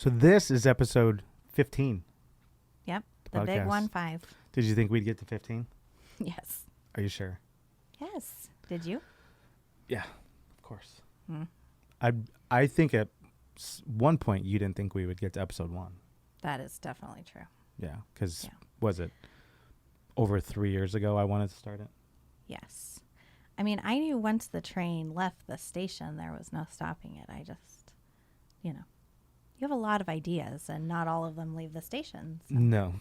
So this is episode 15. Yep. The big podcast. 1-5. Did you think we'd get to 15? Yes. Are you sure? Yes. Did you? Yeah, of course. Hmm. I think at one point you didn't think we would get to episode 1. That is definitely true. Yeah, because Yeah. was it over 3 years ago I wanted to start it? Yes. I mean, I knew once the train left the station, there was no stopping it. I just, you have a lot of ideas and not all of them leave the station. So.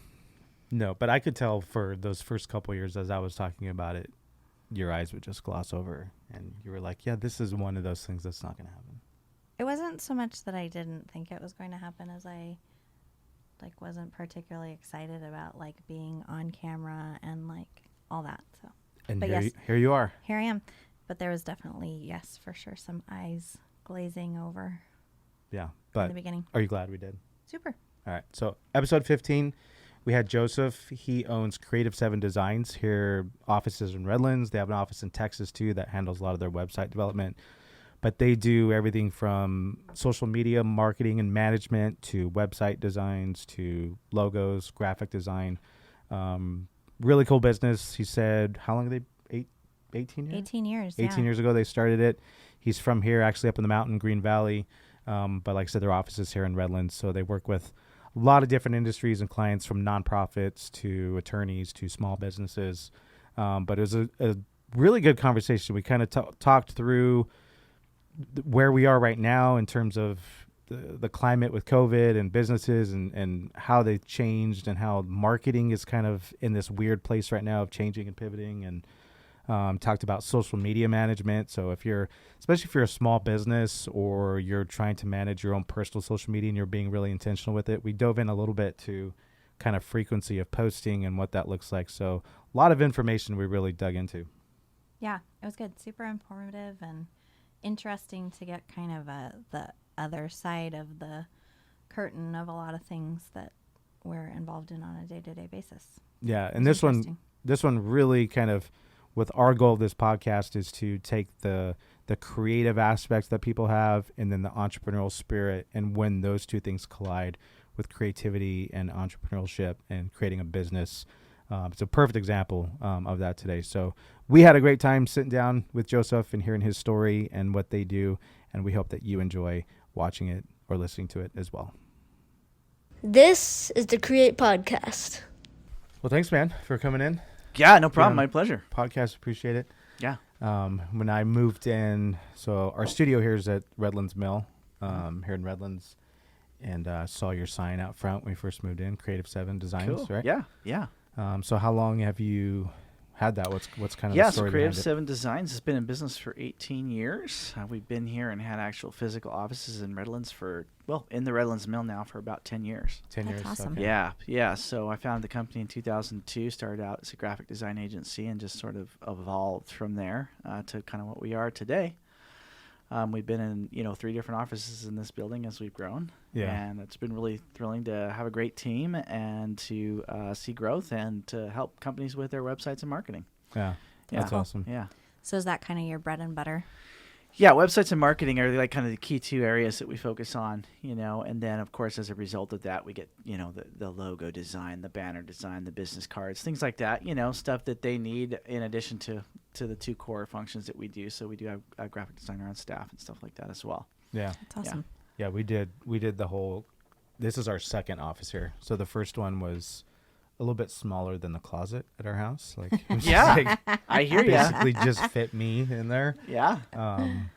No, but I could tell for those first couple years as I was talking about it, your eyes would just gloss over and you were like, yeah, this is one of those things that's not going to happen. It wasn't so much that I didn't think it was going to happen as I wasn't particularly excited about being on camera and all that. So, And but here you are. here I am. But there was definitely, yes, for sure, some eyes glazing over Yeah, in but the beginning. are you glad we did? Super. All right. So episode 15, we had Joseph. He owns Creative 7 Designs here, offices in Redlands. They have an office in Texas too that handles a lot of their website development. But they do everything from social media marketing and management to website designs to logos, graphic design. Really cool business. He said, how long are they? 18 years? 18 years. 18 years ago they started it. He's from here, actually up in the mountain, Green Valley. But like I said, their office is here in Redlands. So they work with a lot of different industries and clients, from nonprofits to attorneys to small businesses. But it was a really good conversation. We kind of talked through where we are right now in terms of the climate with COVID and businesses and how they changed and how marketing is kind of in this weird place right now of changing and pivoting, and talked about social media management. So especially if you're a small business or you're trying to manage your own personal social media and you're being really intentional with it, we dove in a little bit to kind of frequency of posting and what that looks like. So a lot of information we really dug into. Yeah, it was good. Super informative and interesting to get kind of the other side of the curtain of a lot of things that we're involved in on a day-to-day basis. Yeah, and this one really kind of, with our goal of this podcast, is to take the creative aspects that people have and then the entrepreneurial spirit, and when those two things collide with creativity and entrepreneurship and creating a business. It's a perfect example of that today. So we had a great time sitting down with Joseph and hearing his story and what they do, and we hope that you enjoy watching it or listening to it as well. This is the Create Podcast. Well, thanks, man, for coming in. Yeah, no problem. Yeah. My pleasure. Podcast, appreciate it. Yeah. When I moved in, so our studio here is at Redlands Mill, here in Redlands, and saw your sign out front when we first moved in, Creative 7 Designs, Cool. right? Yeah. So how long have you had that? What's kind of the So story Creative behind it? 7 Designs has been in business for 18 years. We've been here and had actual physical offices in Redlands in the Redlands Mill now for about 10 years. 10 That's years. awesome. Okay. Yeah. So I founded the company in 2002, started out as a graphic design agency, and just sort of evolved from there to kind of what we are today. We've been in 3 different offices in this building as we've grown. Yeah. And it's been really thrilling to have a great team and to see growth and to help companies with their websites and marketing. Yeah. That's Cool. awesome. Yeah. So is that kind of your bread and butter? Yeah, websites and marketing are kind of the key 2 areas that we focus on, and then of course as a result of that we get, the logo design, the banner design, the business cards, things like that, stuff that they need in addition to the 2 core functions that we do. So we do have a graphic designer on staff and stuff like that as well. Yeah. That's awesome. Yeah, we did the whole, this is our second office here. So the first one was a little bit smaller than the closet at our house. Like, it was Yeah, I hear ya. basically just fit me in there. Yeah.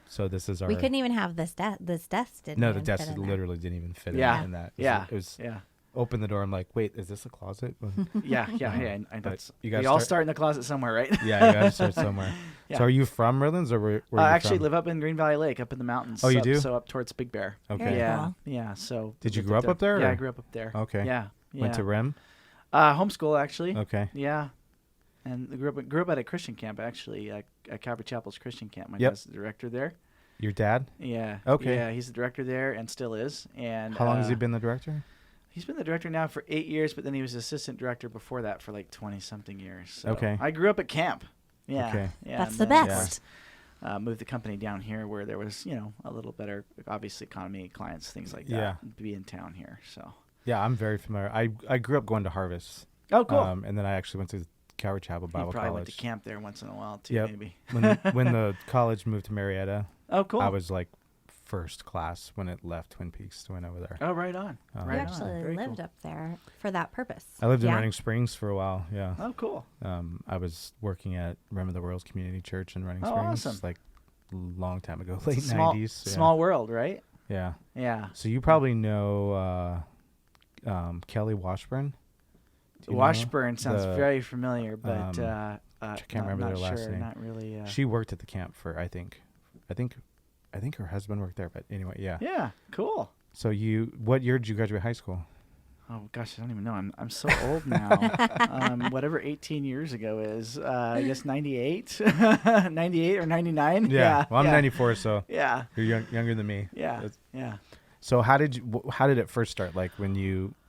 So this is our. We couldn't even have this desk. This desk didn't. No, the even desk fit in there. literally didn't even fit Yeah. in that. Yeah. It was Yeah. open the door. I'm like, wait, is this a closet? Yeah. And But that's, you guys we all start in the closet somewhere, right? Yeah, you gotta start somewhere. Yeah. So are you from Redlands or where I are you actually from? live up in Green Valley Lake, up in the mountains. Oh, you up- do? So up towards Big Bear. Okay. Very Yeah. cool. Yeah. So. Did you lived grow up there, Yeah, or? I grew up there. Okay. Yeah. Went to REM? Homeschool actually. Okay. Yeah. And grew up at a Christian camp actually, at Calvary Chapel's Christian camp. My Yep. dad's the director there. Your dad? Yeah. Okay. Yeah, he's the director there and still is. And How long has he been the director? He's been the director now for 8 years, but then he was assistant director before that for 20-something years. So Okay. I grew up at camp. Yeah. Okay. Yeah. That's and the then, of best. moved the company down here where there was, a little better, obviously, economy, clients, things like that. Yeah. Be in town here. So. Yeah, I'm very familiar. I grew up going to Harvest. Oh, cool. And then I actually went to Calvary Chapel You Bible probably College. went to camp there once in a while too, Yep. maybe. when the college moved to Marietta, Oh, cool. I was like first class when it left Twin Peaks to went over there. Oh, right on. You You Right on. actually Very lived cool. up there for that purpose. I lived in Yeah? Running Springs for a while. Yeah. Oh, cool. I was working at Rim of the Worlds Community Church in Running Oh, Springs, awesome. like long time ago, late Small, 90s. Yeah. small world, right? Yeah. Yeah. So you probably know Kelly Washburn. Do you know Washburn sounds the- very familiar, but I can't remember not their last sure, name. Not really. She worked at the camp for I think her husband worked there, but anyway, yeah. Yeah, cool. So what year did you graduate high school? Oh gosh, I don't even know. I'm so old now. Whatever 18 years ago is, I guess 98, 98 or 99. Well, I'm yeah. 94, so Yeah, you're younger than me. yeah, That's- yeah. So how did it first start? Like when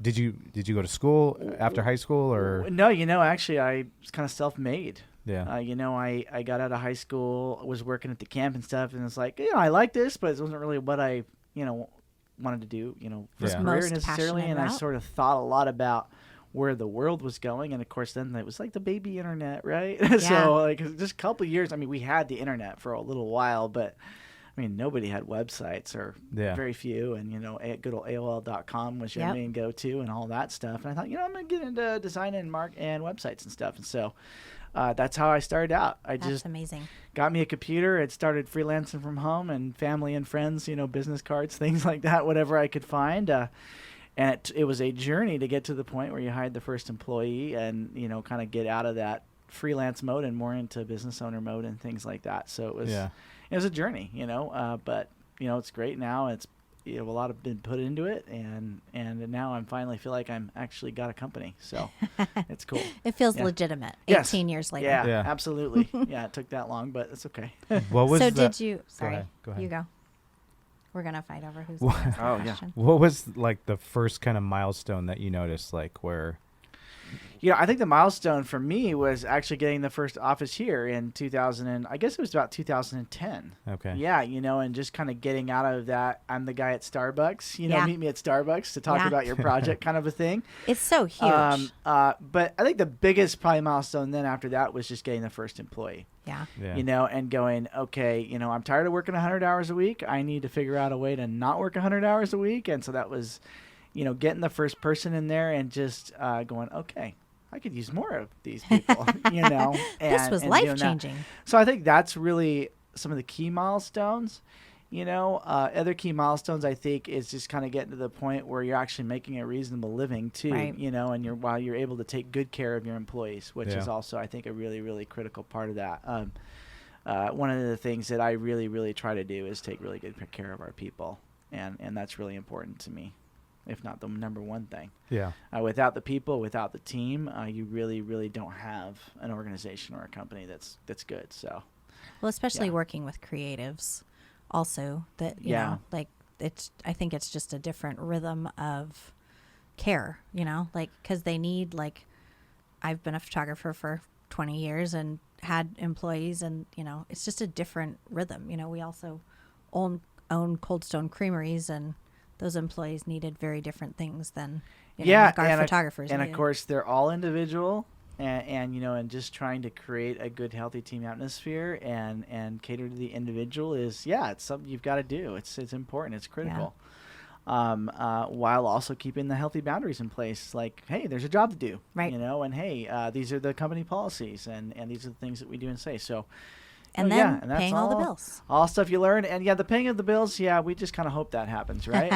did you go to school after high school or No, actually, I was kind of self-made. yeah I got out of high school, was working at the camp and stuff, and it's like, I like this, but it wasn't really what I, wanted to do, for Yeah. a career Most necessarily. passionate And I about. sort of thought a lot about where the world was going, and of course, then it was like the baby internet, right? Yeah. So like just a couple of years. I mean, we had the internet for a little while, but I mean, nobody had websites, or Yeah. very few, and good old AOL.com was your Yep. main go-to and all that stuff. And I thought, I'm gonna get into design and and websites and stuff. And so that's how I started out. I That's just amazing. got me a computer and started freelancing from home, and family and friends, business cards, things like that, whatever I could find. And it was a journey to get to the point where you hired the first employee and, kind of get out of that freelance mode and more into business owner mode and things like that. So it was a journey, but it's great now. It's, a lot have been put into it, and now I'm finally feel like I'm actually got a company. So it's cool. It feels Yeah. legitimate. Yes. 18 years later. Yeah, Yeah. absolutely. Yeah, it took that long, but it's okay. What was So the, did you? Sorry, Go ahead. you go. We're gonna fight over who's Wha- gonna answer the Oh, yeah. question. What was like the first kind of milestone that you noticed, like where? I think the milestone for me was actually getting the first office here in 2000, and I guess it was about 2010. Okay. Yeah, and just kind of getting out of that, I'm the guy at Starbucks, Yeah. meet me at Starbucks to talk Yeah. about your project kind of a thing. It's so huge. But I think the biggest probably milestone then after that was just getting the first employee, yeah. Yeah. and going, okay, I'm tired of working 100 hours a week. I need to figure out a way to not work 100 hours a week. And so that was, getting the first person in there and just going, okay, I could use more of these people, and, This was and doing life that. changing. So I think that's really some of the key milestones. Other key milestones I think is just kind of getting to the point where you're actually making a reasonable living too, Right. and while you're able to take good care of your employees, which is Yeah. also I think a really, really critical part of that. One of the things that I really, really try to do is take really good care of our people, and that's really important to me, if not the number one thing. Yeah. Without the people, without the team, you really, really don't have an organization or a company that's good. So. Well, especially Yeah. working with creatives, also that you Yeah. know, like I think it's just a different rhythm of care. Like because they need I've been a photographer for 20 years and had employees, and it's just a different rhythm. We also own Cold Stone Creameries, and those employees needed very different things than like our photographers. And of needed. course, they're all individual, and just trying to create a good, healthy team atmosphere and cater to the individual is it's something you've got to do. It's important. It's critical. While also keeping the healthy boundaries in place, like, hey, there's a job to do, Right. and hey, these are the company policies, and these are the things that we do and say. So. and Oh, then yeah, and that's paying all the bills. All stuff you learn. And the paying of the bills, we just kind of hope that happens, right?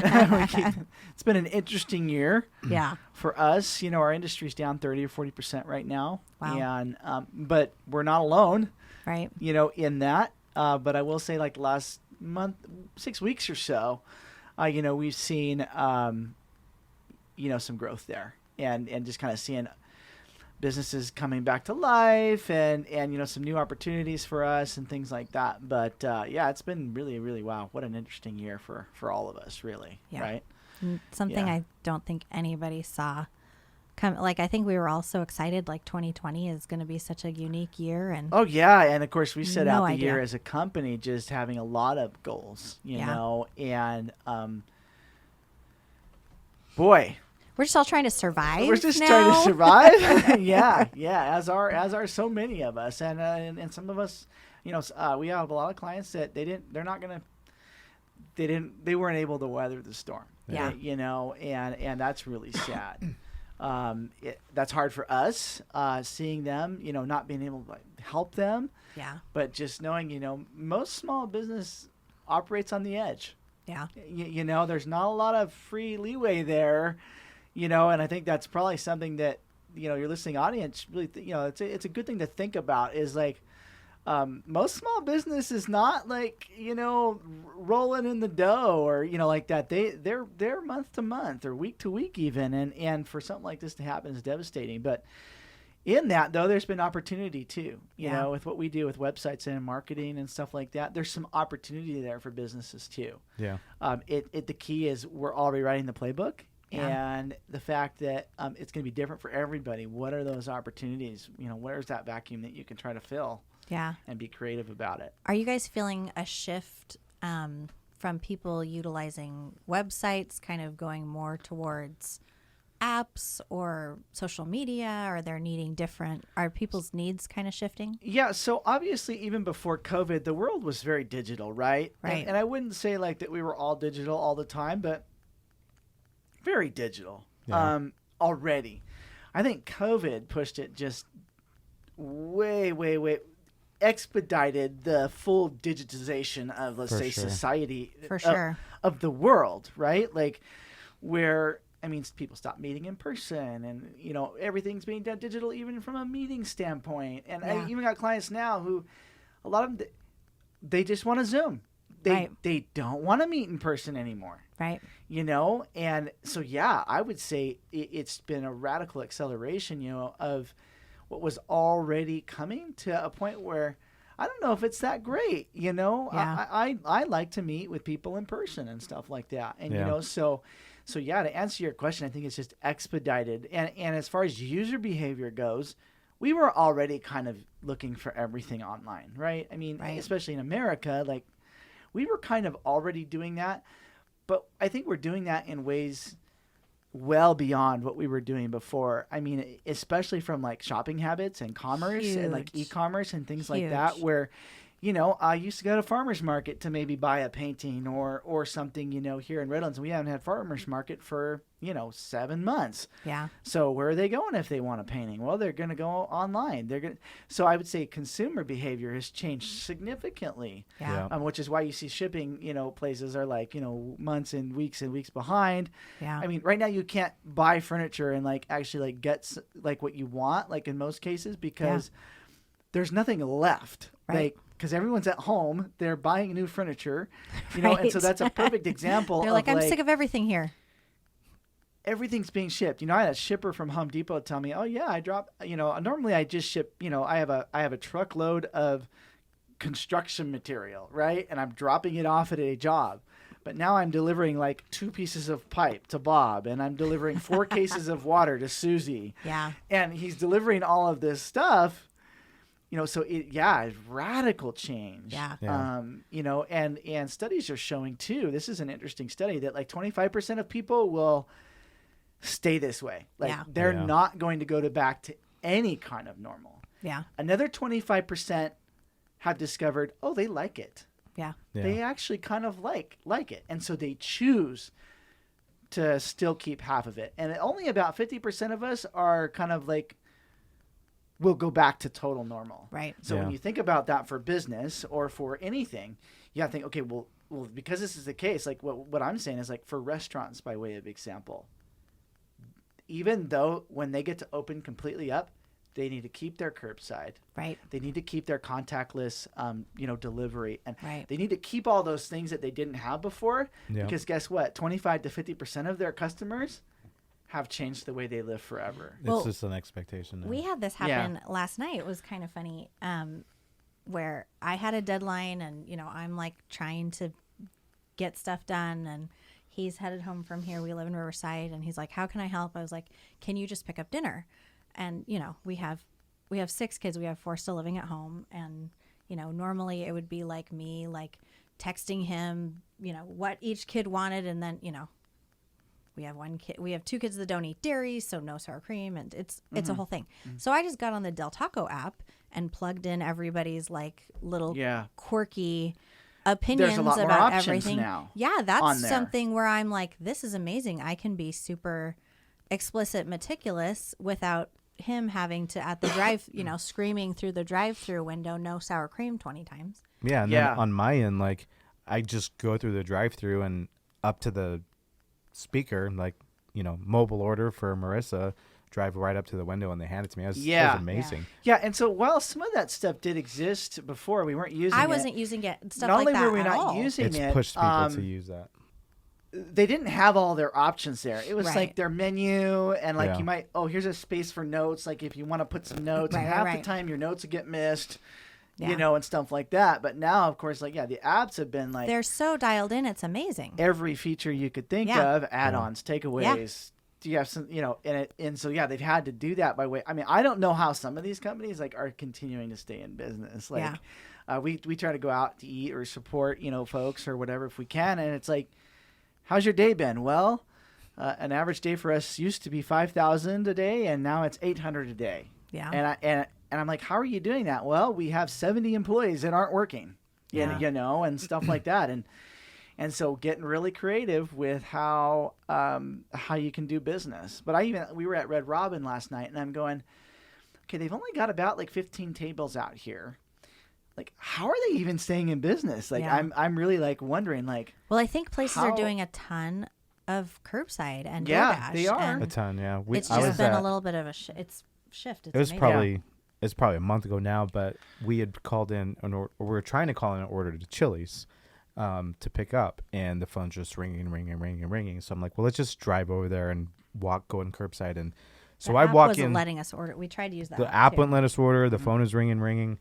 It's been an interesting year Yeah. for us. Our industry's down 30 or 40% right now. Wow. And, but we're not alone, Right. in that. But I will say like last month, 6 weeks or so, we've seen, some growth there and just kind of seeing businesses coming back to life and some new opportunities for us and things like that. But it's been really, really wow. What an interesting year for all of us, really. Yeah. Right. Something Yeah. I don't think anybody saw like I think we were all so excited. Like 2020 is going to be such a unique year, and Oh yeah, and of course we set No out the idea. year as a company just having a lot of goals, you Yeah. know, and boy, we're just all trying to survive. we're just now. trying to survive. yeah, as are so many of us, and some of us, you know, we have a lot of clients that they weren't able to weather the storm. Yeah. right? You know, and that's really sad. That's hard for us, seeing them, you know, not being able to help them, Yeah, but just knowing, you know, most small business operates on the edge. yeah, You know, there's not a lot of free leeway there, you know, and I think that's probably something that, you know, your listening audience really, you know, it's a good thing to think about is like, most small business is not like, you know, rolling in the dough or, you know, like that. They're month to month or week to week even. And for something like this to happen is devastating. But in that though, there's been opportunity too, you Yeah. know, with what we do with websites and marketing and stuff like that, there's some opportunity there for businesses too. Yeah. The key is we're all rewriting the playbook. Yeah. And the fact that it's going to be different for everybody. What are those opportunities? You know, where's that vacuum that you can try to fill yeah. and be creative about it? Are you guys feeling a shift from people utilizing websites, kind of going more towards apps or social media? Or they're needing different? Are people's needs kind of shifting? Yeah, so obviously even before COVID, the world was very digital, right? Right. And I wouldn't say like that we were all digital all the time, but very digital Yeah. already. I think COVID pushed it just way expedited the full digitization of, let's For say, sure. society For sure. of the world, right? Like where, I mean, people stop meeting in person and, you know, everything's being done digital, even from a meeting standpoint. And Yeah. I even got clients now who, a lot of them, they just want to Zoom. They don't want to meet in person anymore, Right. you know? And so, yeah, I would say it's been a radical acceleration, you know, of what was already coming to a point where I don't know if it's that great, you know? Yeah. I like to meet with people in person and stuff like that. And, you Yeah. know, so yeah, to answer your question, I think it's just expedited. And as far as user behavior goes, we were already kind of looking for everything online, right? I mean, Right. especially in America, like we were kind of already doing that, but I think we're doing that in ways well beyond what we were doing before. I mean, especially from like shopping habits and commerce and like Huge. e-commerce and things like that, Huge. where, you know, I used to go to farmer's market to maybe buy a painting or something, you know, here in Redlands. We haven't had farmer's market for, you know, 7 months. Yeah. So where are they going if they want a painting? Well, they're going to go online. So I would say consumer behavior has changed significantly, Yeah. Yeah. which is why you see shipping, you know, places are like, you know, months and weeks behind. Yeah. I mean, right now you can't buy furniture and like actually like get like what you want, like in most cases, because there's nothing left. Right. Like, because everyone's at home, they're buying new furniture, you know, and so Right. that's a perfect example. They're of like, I'm sick of everything here. everything's being shipped. You know, I had a shipper from Home Depot tell me, "Oh yeah, I drop. You know, normally I just ship. You know, I have a truckload of construction material, right? And I'm dropping it off at a job. But now I'm delivering like 2 pieces of pipe to Bob, and I'm delivering 4 cases of water to Susie, Yeah. and he's delivering all of this stuff." You know, so it's radical change. Yeah. Yeah. You know, and studies are showing too. This is an interesting study that like 25% of people will stay this way. Like Yeah. they're Yeah. not going to go back to any kind of normal. Yeah. Another 25% have discovered, oh, they like it. Yeah. Yeah. They actually kind of like it, and so they choose to still keep half of it. And only about 50% of us are kind of like, we'll go back to total normal. Right. So when Yeah. you think about that for business or for anything, you gotta think, okay, well, because this is the case, like what I'm saying is like for restaurants, by way of example, even though when they get to open completely up, they need to keep their curbside. Right. They need to keep their contactless, you know, delivery, and Right. they need to keep all those things that they didn't have before. Yeah. Because guess what? 25 to 50% of their customers have changed the way they live forever. It's Well, just an expectation now. We had this Yeah. happen last night. It was kind of funny, where I had a deadline, and I'm like trying to get stuff done, and he's headed home from here. We live in Riverside, and he's like, how can I help? I was like, can you just pick up dinner? And, you know, we have 6 kids. We have 4 still living at home. And, you know, normally it would be like me, like texting him, you know, what each kid wanted. And then, you know, we have 2 kids that don't eat dairy, so no sour cream. And it's a whole thing. So I just got on the Del Taco app and plugged in everybody's like little quirky opinions There's a lot more about options everything. now Yeah, on that's there. something where I'm like, this is amazing. I can be super explicit, meticulous without him having to at the drive, you know, screaming through the drive-through window, no sour cream 20 times. Yeah, and Yeah. then on my end, like I just go through the drive-through and up to the speaker, like, you know, mobile order for Marissa, drive right up to the window and they hand it to me. It was amazing. Yeah, and so while some of that stuff did exist before, we weren't using it. I wasn't using it stuff Not like only that were we at not all. using It's it, pushed people to use that. they didn't have all their options there. It was Right. like their menu, and like Yeah. you might, here's a space for notes. Like if you want to put some notes, and Right, half right. the time your notes will get missed, Yeah. you know, and stuff like that. But now, of course, like the apps have been like They're so dialed in, it's amazing. every feature you could think Yeah. of, add-ons, takeaways. Do you have some, you know, and so they've had to do that by way. I mean, I don't know how some of these companies like are continuing to stay in business. Like, we try to go out to eat or support, you know, folks or whatever if we can, and it's like, how's your day been? Well, an average day for us used to be 5,000 a day, and now it's 800 a day. Yeah. And I'm like, how are you doing that? Well, we have 70 employees that aren't working, you know, and stuff like that, and so getting really creative with how you can do business. But we were at Red Robin last night, and I'm going, okay, they've only got about like 15 tables out here. Like, how are they even staying in business? Like, Yeah. I'm really like wondering, like, Well, I think places are How- doing a ton of curbside and Yeah, DoorDash. they are. and A ton, yeah. It's I just was been a at- little bit of a shift. It's It was amazing. probably a month ago now, but we had called in we were trying to call in an order to Chili's to pick up, and the phone's just ringing. So I'm like, well, let's just drive over there and go in curbside. And so The I app walk wasn't in. letting us order. We tried to use that. The app too. wouldn't let us order. The phone is ringing.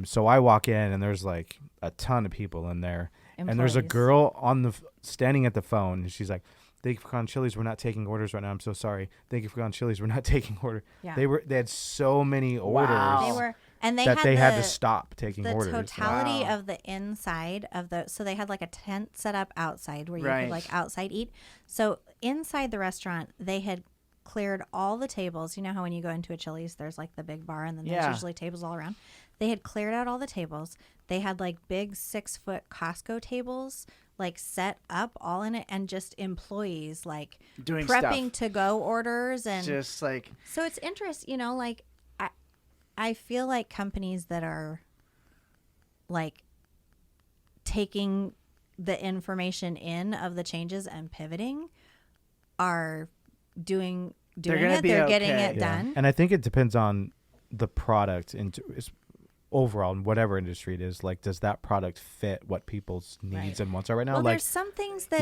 So I walk in, and there's like a ton of people in there, and there's a Employees. girl standing at the phone, and she's like, "Thank you for calling Chili's. We're not taking orders right now. I'm so sorry. Thank you for calling Chili's. We're not taking order." Yeah. They had so many orders Wow. They were, and they that had they the, had to stop taking the orders. totality Wow. of the inside of the. So they had like a tent set up outside where you Right. could like outside eat. So inside the restaurant, they had cleared all the tables. You know how when you go into a Chili's, there's like the big bar, and then there's Yeah. usually tables all around. They had cleared out all the tables. They had like big 6-foot Costco tables like set up all in it, and just employees like Doing prepping stuff. to go orders. And Just like, so it's interesting, you know, like I feel like companies that are like taking the information in of the changes and pivoting are doing gonna it. be They're getting okay. it done. And I think it depends on the product and overall in whatever industry it is. Like, does that product fit what people's needs Right. and wants are right now? Well, Like, there's some things that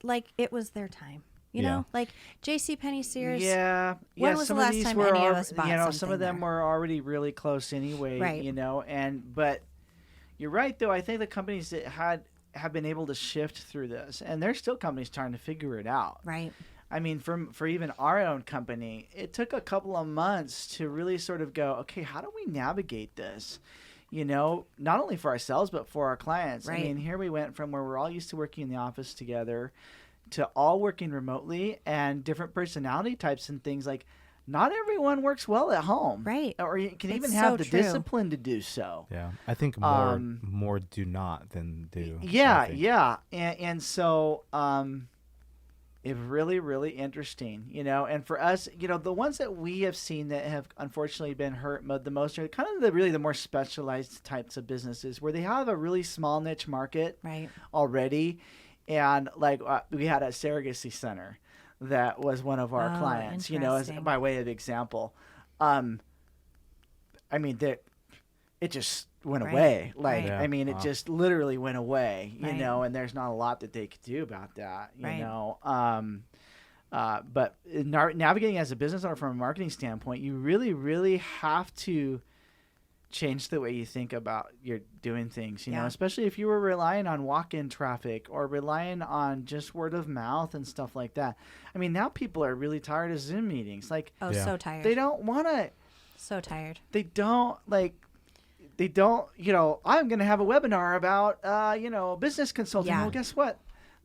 like- it was their time. You Yeah. know, like JCPenney, Sears. when When was the last time any of us bought you know, some something of them there? were already really close anyway, Right. you know, but you're right though. I think the companies that have been able to shift through this, and there's still companies trying to figure it out. Right. I mean, for even our own company, it took a couple of months to really sort of go, okay, how do we navigate this? You know, not only for ourselves, but for our clients. Right. I mean, here we went from where we're all used to working in the office together to all working remotely, and different personality types and things. Like, not everyone works well at home. Right. Or you can It's even so have the true. discipline to do so. yeah, I think more do not than do. Yeah, I think. yeah, and so it's really, really interesting, you know. And for us, you know, the ones that we have seen that have unfortunately been hurt the most are kind of the more specialized types of businesses where they have a really small niche market Right. already, and like we had a surrogacy center that was one of our Oh, clients, you know, as interesting. by way of example. I mean, it just went Right, away. Like, right. Yeah, I mean, it wow. just literally went away, you Right. know, and there's not a lot that they could do about that, you Right. know. But navigating as a business owner from a marketing standpoint, you really, really have to change the way you think about your doing things, you know, Yeah. especially if you were relying on walk-in traffic or relying on just word of mouth and stuff like that. I mean, now people are really tired of Zoom meetings. Like, Oh, Yeah. so tired. they don't want to, So tired. they don't, you know, I'm going to have a webinar about, you know, business consulting. Yeah. Well, guess what?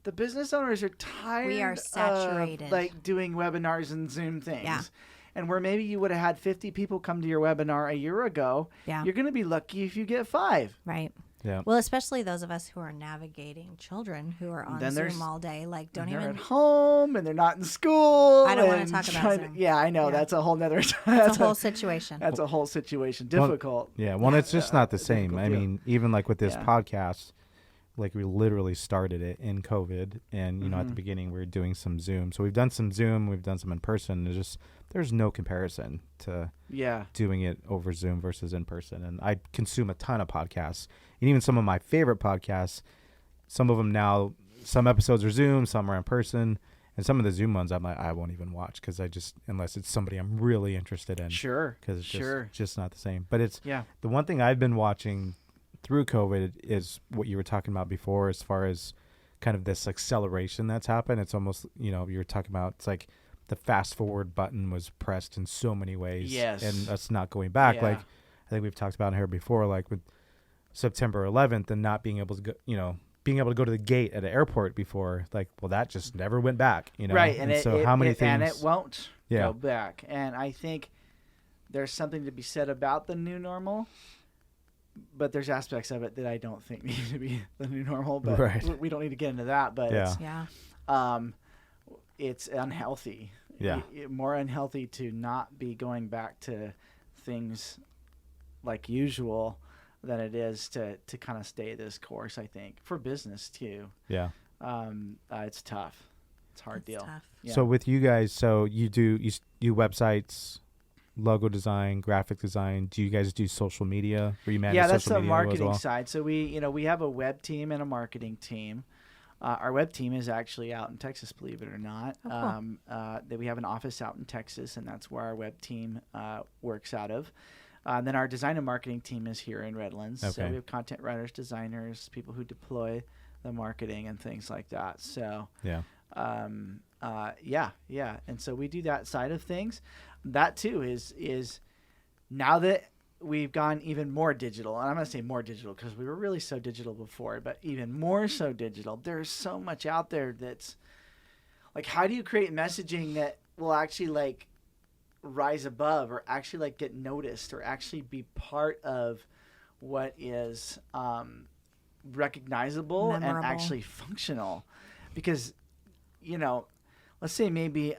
The business owners are tired We are saturated. of, like, doing webinars and Zoom things. Yeah. And where maybe you would have had 50 people come to your webinar a year ago, Yeah. you're going to be lucky if you get 5. Right. Yeah. Well, especially those of us who are navigating children who are on Then there's- Zoom all day. Like, don't They're even. at home and they're not in school. I don't wanna and talk about trying Zoom. Yeah, I know. Yeah. That's a whole nother. It's a whole situation. That's a whole situation. Well, Difficult. Yeah, well, it's just not the same. difficult I deal. mean, even like with this Yeah. podcast, like we literally started it in COVID, and you know, at Mm-hmm. the beginning we were doing some Zoom. So we've done some Zoom, we've done some in person. There's no comparison to Yeah. doing it over Zoom versus in person. And I consume a ton of podcasts, and even some of my favorite podcasts. Some of them now, some episodes are Zoom, some are in person, and some of the Zoom ones I'm like, I won't even watch because unless it's somebody I'm really interested in. Sure. Because it's Sure. just not the same. But it's Yeah. the one thing I've been watching through COVID is what you were talking about before, as far as kind of this acceleration that's happened. It's almost, you know, you were talking about, it's like the fast forward button was pressed in so many ways. Yes. And us not going back. Yeah. Like, I think we've talked about it here before, like with September 11th and not being able to go, you know, being able to go to the gate at an airport before, like, well, that just never went back, you know? Right. And so how many things? And it won't Yeah. go back. And I think there's something to be said about the new normal. But there's aspects of it that I don't think need to be the new normal. But Right. we don't need to get into that. But Yeah. Yeah. it's unhealthy. Yeah. More unhealthy to not be going back to things like usual than it is to kind of stay this course, I think, for business too. Yeah. It's tough. It's a hard It's deal. tough. Yeah. So with you guys, so you do websites, logo design, graphic design. Do you guys do social media? Or you manage Yeah, that's social the media as marketing well? side. So we have a web team and a marketing team. Our web team is actually out in Texas, believe it or not. Oh, cool. That we have an office out in Texas, and that's where our web team works out of. Then our design and marketing team is here in Redlands. So Okay. we have content writers, designers, people who deploy the marketing and things like that. So Yeah. yeah. And so we do that side of things. That too is now that we've gone even more digital, and I'm going to say more digital because we were really so digital before, but even more so digital. There's so much out there that's like, how do you create messaging that will actually like rise above or actually like get noticed or actually be part of what is recognizable Memorable. and actually functional? Because, you know, let's say maybe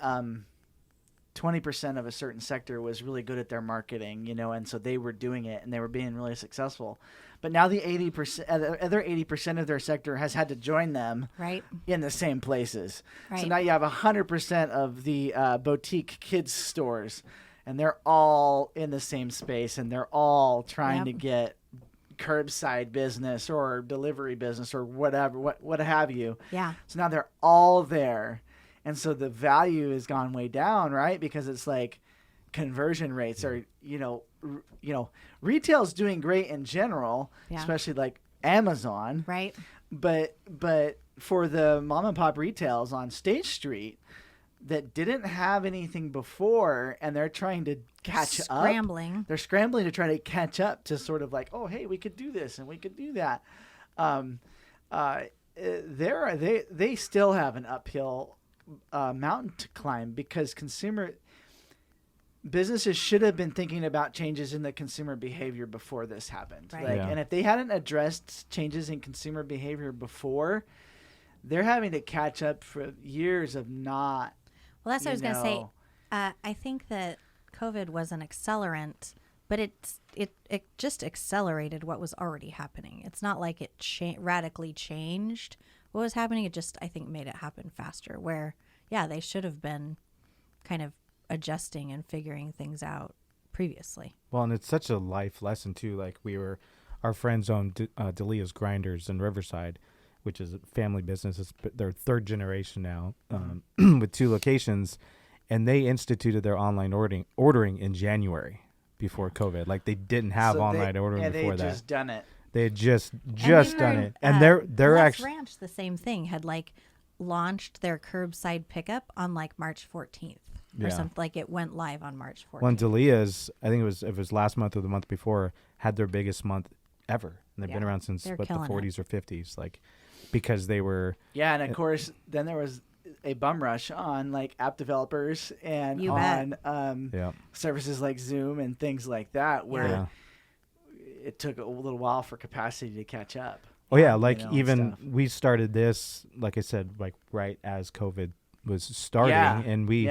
20% of a certain sector was really good at their marketing, you know, and so they were doing it and they were being really successful. But now the 80%, other 80% of their sector has had to join them Right. in the same places. So Right. now you have 100% of the boutique kids stores, and they're all in the same space, and they're all trying Yep. to get curbside business or delivery business or whatever, what have you. Yeah. So now they're all there. And so the value has gone way down, right? Because it's like conversion rates are, retail's doing great in general, Yeah. especially like Amazon. Right. But for the mom and pop retails on State Street that didn't have anything before and they're trying to catch up. Scrambling. They're scrambling to try to catch up to sort of like, oh, hey, we could do this and we could do that. They still have an uphill mountain to climb because businesses should have been thinking about changes in the consumer behavior before this happened. Right. Like, Yeah. And if they hadn't addressed changes in consumer behavior before, they're having to catch up for years of not. Well, that's what I was going to say. know. I think that COVID was an accelerant, but it just accelerated what was already happening. It's not like it radically changed what was happening. It just, I think, made it happen faster. Where, yeah, they should have been kind of adjusting and figuring things out previously. Well, and it's such a life lesson too. Like our friends own Delia's Grinders in Riverside, which is a family business. It's their third generation now, with 2 locations, and they instituted their online ordering in January before COVID. Like they didn't have So online ordering and before they that. just done it. They had just And we done heard, it, and they're Let's actually Ranch, the same thing, had like launched their curbside pickup on like March 14th or Yeah. something. Like it went live on March 14th. when Delia's, I think it was last month or the month before, had their biggest month ever, and they've been Yeah. around since They're the killing it. 40s or 50s, like because they were Yeah, and of course, then there was a bum rush on like app developers and You on bet. yeah services like Zoom and things like that, where yeah. it took a little while for capacity to catch up. Oh yeah, you like know, and even stuff. we started this, like I said, like right as COVID was starting, Yeah, and we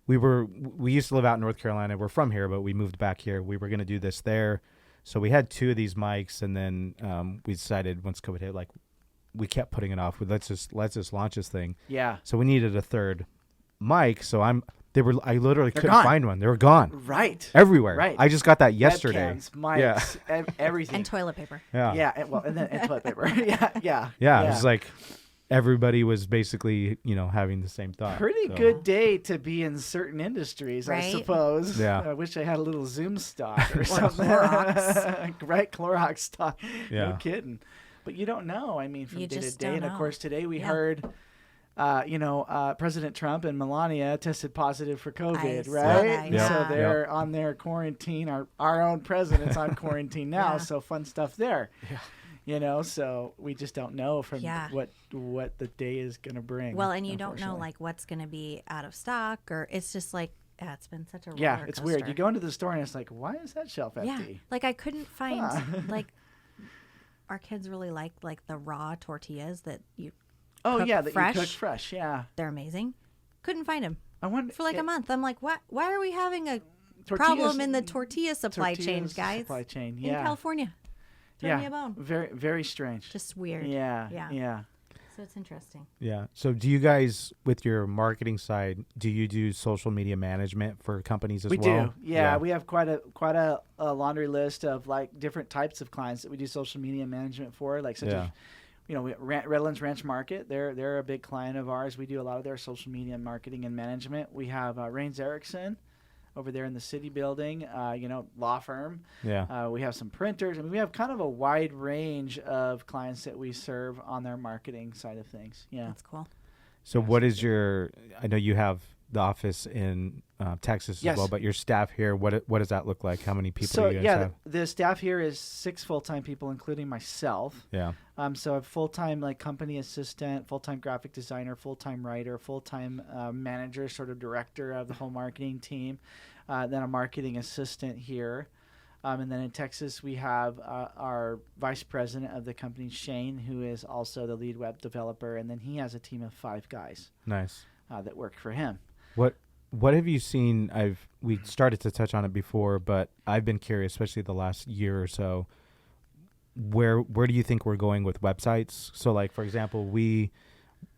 used to live out in North Carolina. We're from here, but we moved back here. We were going to do this there, so we had 2 of these mics, and then we decided once COVID hit, like we kept putting it off. Let's just launch this thing. Yeah. So we needed a third mic. So I literally They're couldn't gone. find one. They were gone Right. everywhere. Right. I just got that yesterday. Webcams, mics, Yeah. everything. And toilet paper. Yeah. Yeah, and toilet paper. yeah. Yeah. It was like everybody was basically, having the same thought. Pretty So, good day to be in certain industries, I Right? suppose. Yeah. I wish I had a little Zoom stock or something. Clorox. Right, Clorox stock. Yeah. No kidding. But you don't know. I mean, from You day to just day. don't And of know. course, today we Yeah. heard, President Trump and Melania tested positive for COVID, saw right? that, Yeah. So Yeah. they're on their quarantine. Our own president's on quarantine now. Yeah. So fun stuff there. Yeah. So we just don't know from Yeah. what the day is going to bring. Well, and you don't know unfortunately. like what's going to be out of stock, or it's just like it's been such a Yeah, roller it's weird. You coaster. go into the store and it's like, why is that shelf Yeah, empty? like I couldn't find Huh. like our kids really like the raw tortillas that you. Oh Cook yeah, that fresh? you cook fresh. Yeah, They're amazing. Couldn't find them I wonder for like a month. I'm like, what? Why are we having a tortillas- problem in the tortilla supply chain, tortillas guys? Supply chain. In Yeah, California. Throw me a bone. Very very strange. Just weird. Yeah, Yeah. yeah. So it's interesting. Yeah. So do you guys, with your marketing side, do you do social media management for companies as We well? do. Yeah, we have quite a laundry list of like different types of clients that we do social media management for, like such Yeah. as Redlands Ranch Market. They're a big client of ours. We do a lot of their social media marketing and management. We have Rains Erickson over there in the city building, law firm. Yeah. We have some printers. I mean, we have kind of a wide range of clients that we serve on their marketing side of things. Yeah. That's cool. So Yeah, what so is your? I know you have the office in Texas Yes. as well, but your staff here, what does that look like? How many people So do you guys yeah, have? the staff here is 6 full-time people, including myself. Yeah. So a full-time like company assistant, full-time graphic designer, full-time writer, full-time manager, sort of director of the whole marketing team, then a marketing assistant here. And then in Texas, we have our vice president of the company, Shane, who is also the lead web developer. And then he has a team of 5 guys Nice. that work for him. What have you seen? We started to touch on it before, but I've been curious, especially the last year or so. Where do you think we're going with websites? So, like for example,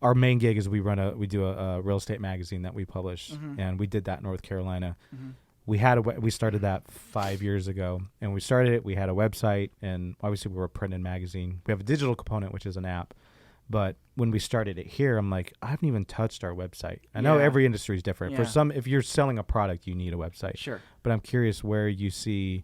our main gig is we do a real estate magazine that we publish, Mhm. and we did that in North Carolina. Mhm. We started that 5 years ago, and we started it. We had a website, and obviously we were a print and magazine. We have a digital component, which is an app. But when we started it here, I'm like, I haven't even touched our website. I know Yeah. every industry is different. Yeah. For some, if you're selling a product, you need a website. Sure. But I'm curious where you see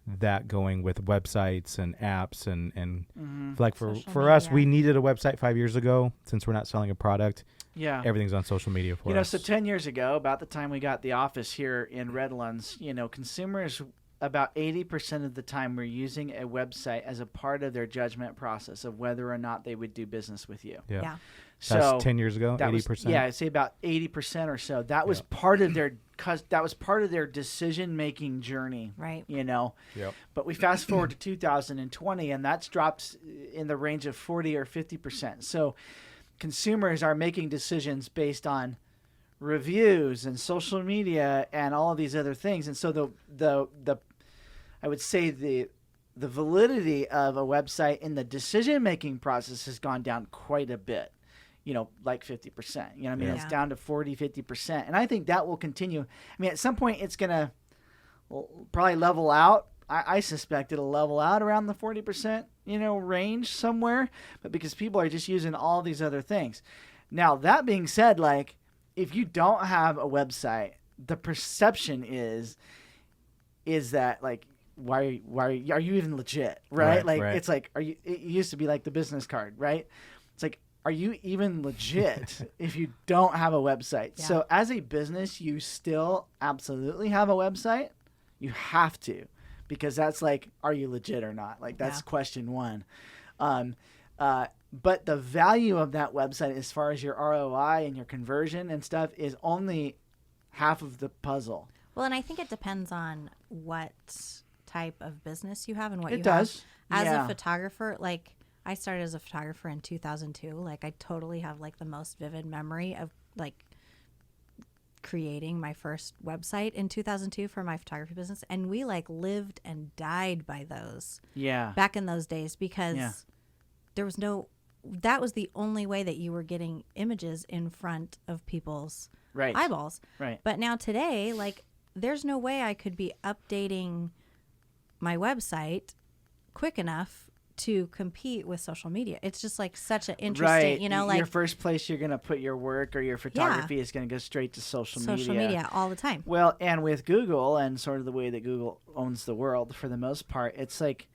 that going with websites and apps and Mm-hmm. like Social for us, media. we needed a website 5 years ago. Since we're not selling a product, Yeah. everything's on social media for us. So 10 years ago, about the time we got the office here in Redlands, consumers about 80% of the time were using a website as a part of their judgment process of whether or not they would do business with you. Yeah. Yeah. So That's 10 years ago, that was- 80%. yeah, I'd say about 80% or so. That was Yeah. part of their decision-making journey. Right. Yep. But we fast forward to 2020, and that's dropped in the range of 40 or 50%. So consumers are making decisions based on reviews and social media and all of these other things. And so the I would say the validity of a website in the decision-making process has gone down quite a bit. Like 50%. It's Yeah. down to 40, 50%. And I think that will continue. I mean, at some point it's going to probably level out. I suspect it'll level out around the 40%, range somewhere. But because people are just using all these other things. Now, that being said, like, if you don't have a website, the perception is is that like, why are you even legit, right? Like right. it's like, it used to be like the business card, right? It's like, are you even legit if you don't have a website? Yeah. So as a business, you still absolutely have a website. You have to, because that's like, are you legit or not? Like that's question one. But the value of that website as far as your ROI and your conversion and stuff is only half of the puzzle. Well, and I think it depends on what type of business you have and what you It does. have. As Yeah. a photographer, like I started as a photographer in 2002. Like I totally have like the most vivid memory of like creating my first website in 2002 for my photography business, and we like lived and died by those Yeah. back in those days because Yeah. there was no, that was the only way that you were getting images in front of people's Right. eyeballs. Right. But now today, like, there's no way I could be updating my website quick enough to compete with social media. It's just like such an interesting, Right. you know, Your like first place you're going to put your work or your photography is going to go straight to social media all the time. Well, and with Google and sort of the way that Google owns the world for the most part, it's like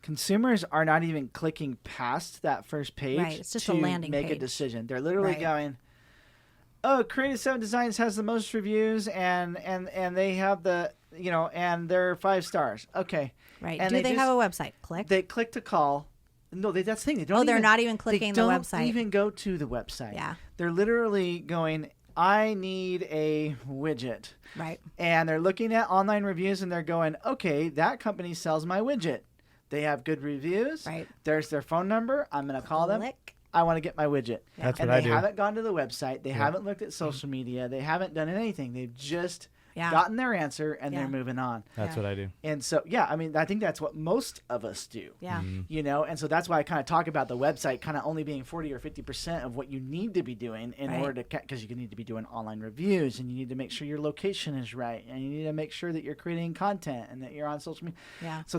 consumers are not even clicking past that first page Right, it's just to a landing make a page. decision. They're literally Right. going, "Oh, Creative 7 Designs has the most reviews and they have the, you know, and they're 5 stars." Okay. Right. And Do they just- have a website? Click. They click to call. No, that's the thing. They don't. Oh, they're even, not even clicking they the don't website. even go to the website. Yeah. They're literally going, "I need a widget." Right. And they're looking at online reviews and they're going, "Okay, that company sells my widget. They have good reviews. Right. There's their phone number. I'm going to call them. Click. I want to get my widget." That's And what I they do. haven't gone to the website. They haven't looked at social media. They haven't done anything. They've just Yeah. gotten their answer and Yeah. they're moving on. That's Yeah. what I do. And so, yeah, I mean, I think that's what most of us do. Yeah. You know, and so that's why I kind of talk about the website kind of only being 40 or 50% of what you need to be doing in Right. order to, because you need to be doing online reviews and you need to make sure your location is right and you need to make sure that you're creating content and that you're on social media. Yeah. So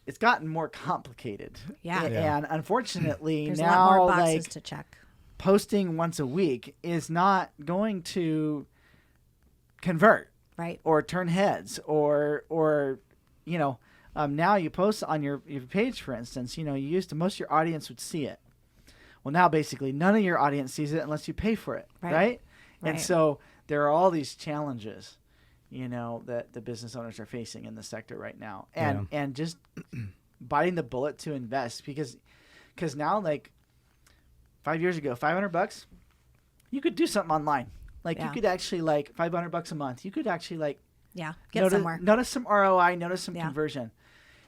it's gotten more complicated. Yeah. Yeah. And unfortunately, There's a now lot more boxes like to check. posting once a week is not going to convert Right. or turn heads or you know, now you post on your page, for instance, you know, you used to, most of your audience would see it. Well, now basically none of your audience sees it unless you pay for it, right? And Right. so there are all these challenges, you know, that the business owners are facing in the sector right now, and just biting the bullet to invest because now, like 5 years ago, $500, you could do something online. Like Yeah. you could actually, like, $500 a month, you could actually like Yeah. Get somewhere. notice some ROI, notice some Yeah. conversion.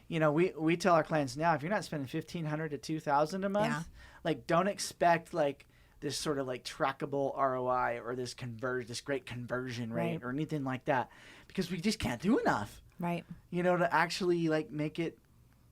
You know, we tell our clients now, if you're not spending $1,500 to $2,000 a month, Yeah. like don't expect like this sort of like trackable ROI or this great conversion rate Right. or anything like that, because we just can't do enough, Right. you know, to actually like make it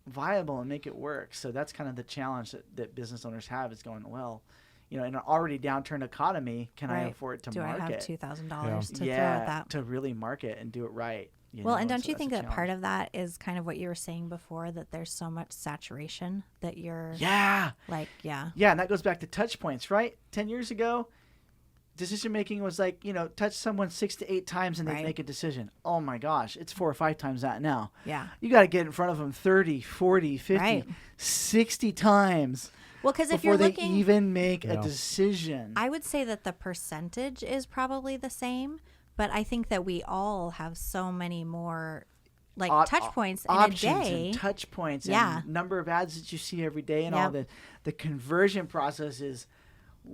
viable and make it work. So that's kind of the challenge that business owners have, is going, well, you know, in an already downturn economy, can I Right. afford to Do I market? have $2,000 to throw yeah, at that? to really market and do it right. You Well, know, and don't so you that's think a that part challenge. of that is kind of what you were saying before, that there's so much saturation that you're Yeah. like, yeah, Yeah, and that goes back to touch points, right? 10 years ago, decision making was like, you know, touch someone 6 to 8 times and they Right. make a decision. Oh my gosh, it's 4 or 5 times that now. yeah. You got to get in front of them 30, 40, 50, Right. 60 times Well, because if before you're they looking, even make a Yeah. decision. I would say that the percentage is probably the same, but I think that we all have so many more like touch points in a options day. and touch points Yeah. and number of ads that you see every day and all Yep. the conversion process is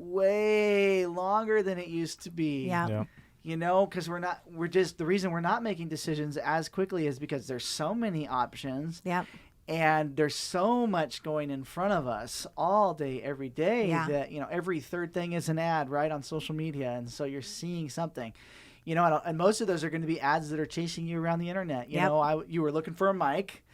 way longer than it used to be. Yeah. Yeah. You know, because the reason we're not making decisions as quickly is because there's so many options Yep. and there's so much going in front of us all day, every day, Yeah. that, you know, every third thing is an ad, right, on social media. And so you're seeing something, you know, and most of those are going to be ads that are chasing you around the internet. You Yep. know, you were looking for a mic,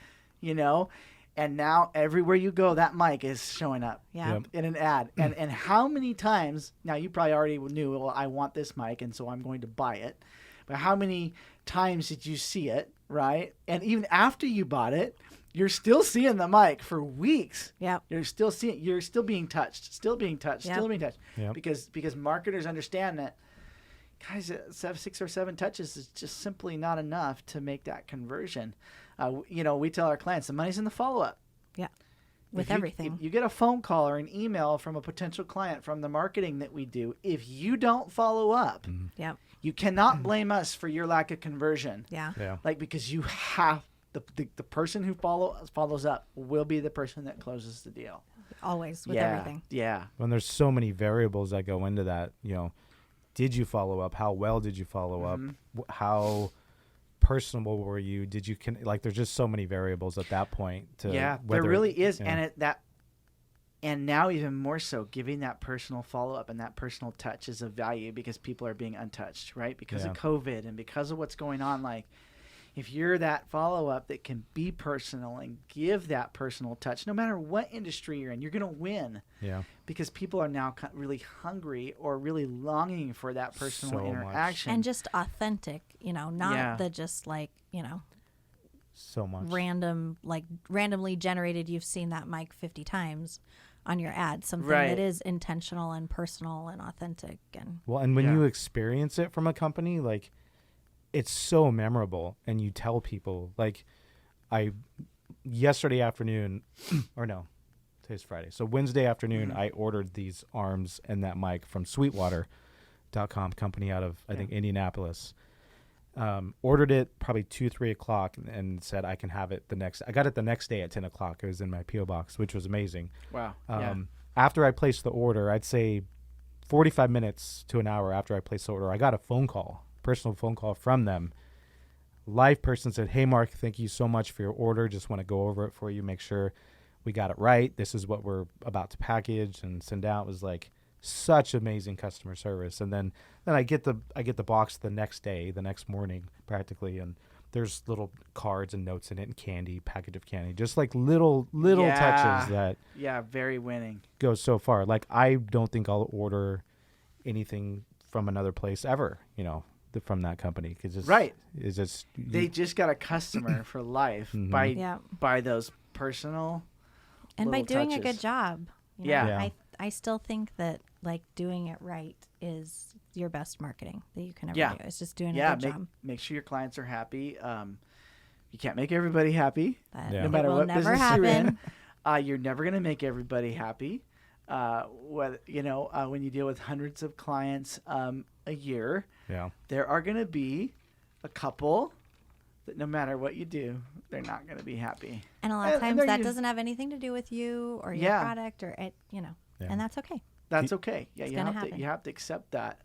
you know, and now everywhere you go, that mic is showing up Yeah. Yep. in an ad. And how many times, now you probably already knew, well, I want this mic, and so I'm going to buy it. But how many times did you see it, right? And even after you bought it, you're still seeing the mic for weeks. Yep. You're still being touched, Yep. because marketers understand that, guys, 6 or 7 touches is just simply not enough to make that conversion. We tell our clients the money's in the follow-up. Yeah. With If everything. you get a phone call or an email from a potential client from the marketing that we do, if you don't follow up, Yep. you cannot blame us for your lack of conversion. Yeah. Yeah. Like, because you have the person who follows up will be the person that closes the deal. Always with yeah, everything. Yeah. When there's so many variables that go into that, did you follow up? How well did you follow up? How personable were you? Did you there's just so many variables at that point to There whether, really is. yeah. And now even more so, giving that personal follow-up and that personal touch is of value because people are being untouched, right? Because of COVID and because of what's going on. Like, if you're that follow-up that can be personal and give that personal touch, no matter what industry you're in, you're going to win. Yeah. Because people are now really hungry or really longing for that personal So much. interaction. And just authentic, not Yeah. the just So much. randomly generated. You've seen that mic 50 times on your ad. Something Right. that is intentional and personal and authentic. And Well, and when Yeah. you experience it from a company, it's so memorable, and you tell people, yesterday afternoon, or no, today's Friday. So Wednesday afternoon, I ordered these arms and that mic from Sweetwater.com, company out of, I think, Indianapolis. Ordered it probably 2-3 o'clock and said I can have it I got it the next day at 10 o'clock. It was in my P.O. box, which was amazing. wow. After I placed the order, I'd say 45 minutes to an hour after I placed the order, I got a personal phone call from them. Live person said, "Hey, Mark, thank you so much for your order. Just want to go over it for you, make sure we got it right. This is what we're about to package and send out." It was such amazing customer service. And then I get the box the next morning practically, and there's little cards and notes in it and candy, package of candy, just little touches that Yeah, very winning. go so far. I don't think I'll order anything from another place ever, from that company, because Right. It's just They just got a customer for life Yeah. by those personal and by little doing a touches. good job. Yeah. Yeah. I still think that doing it right is your best marketing that you can ever Yeah. do. It's just doing Yeah, a good job. make sure your clients are happy. You can't make everybody happy, That Yeah. no it matter will what never business you're in. happen. You're never going to make everybody happy. When you deal with hundreds of clients a year, yeah. there are going to be a couple that no matter what you do, they're not going to be happy. And a lot of And times they're that us- doesn't have anything to do with you or your Yeah. product or it, Yeah. and that's okay. That's okay. Yeah, It's you gonna have to happen. you have to accept that.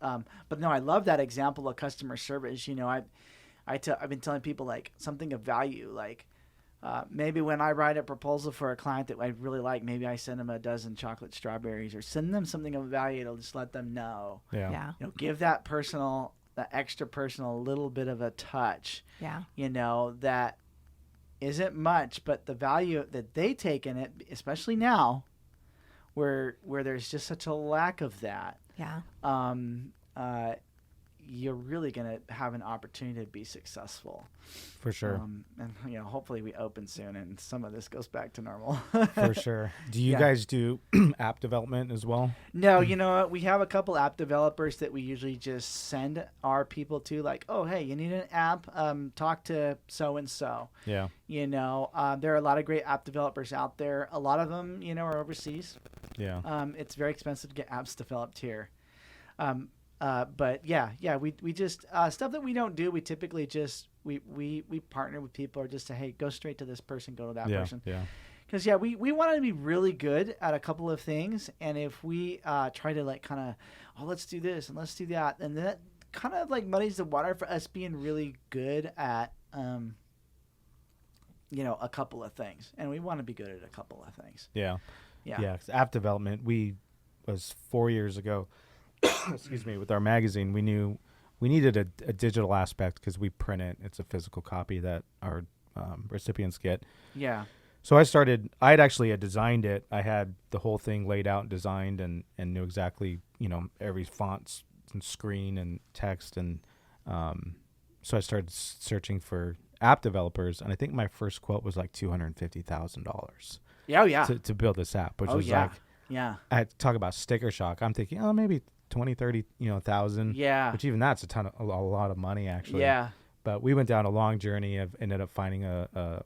But no, I love that example of customer service. I've been telling people something of value. Maybe when I write a proposal for a client that I really like, maybe I send them a dozen chocolate strawberries or send them something of value to just let them know. Yeah. Yeah. Give that extra personal little bit of a touch. Yeah. That isn't much, but the value that they take in it, especially now, where there's just such a lack of that. Yeah. You're really going to have an opportunity to be successful. For sure. And hopefully we open soon and some of this goes back to normal. For sure. Do you Yeah. guys do app development as well? No, you know what? We have a couple app developers that we usually just send our people to, oh, hey, you need an app? Talk to so-and-so. Yeah. There are a lot of great app developers out there. A lot of them, are overseas. Yeah. It's very expensive to get apps developed here. But we just stuff that we don't do. We typically just we partner with people or just say, hey, go straight to this person, go to that Yeah. person. Yeah. Because we want to be really good at a couple of things, and if we try to let's do this and let's do that, and that kind of muddies the water for us being really good at a couple of things, and we want to be good at a couple of things. Yeah. Yeah. Yeah. 'Cause app development, was 4 years ago, excuse me, with our magazine, we knew we needed a digital aspect because we print it. It's a physical copy that our recipients get. Yeah. So I had actually designed it. I had the whole thing laid out and designed and knew exactly, every font and screen and text. And so I started searching for app developers. And I think my first quote was $250,000 Yeah. Oh, yeah. to build this app, which Oh, was yeah. Yeah. I had to talk about sticker shock. I'm thinking, maybe 20, 30, thousand. Yeah. Which even that's a lot of money actually. Yeah. But we went down a long journey of ended up finding a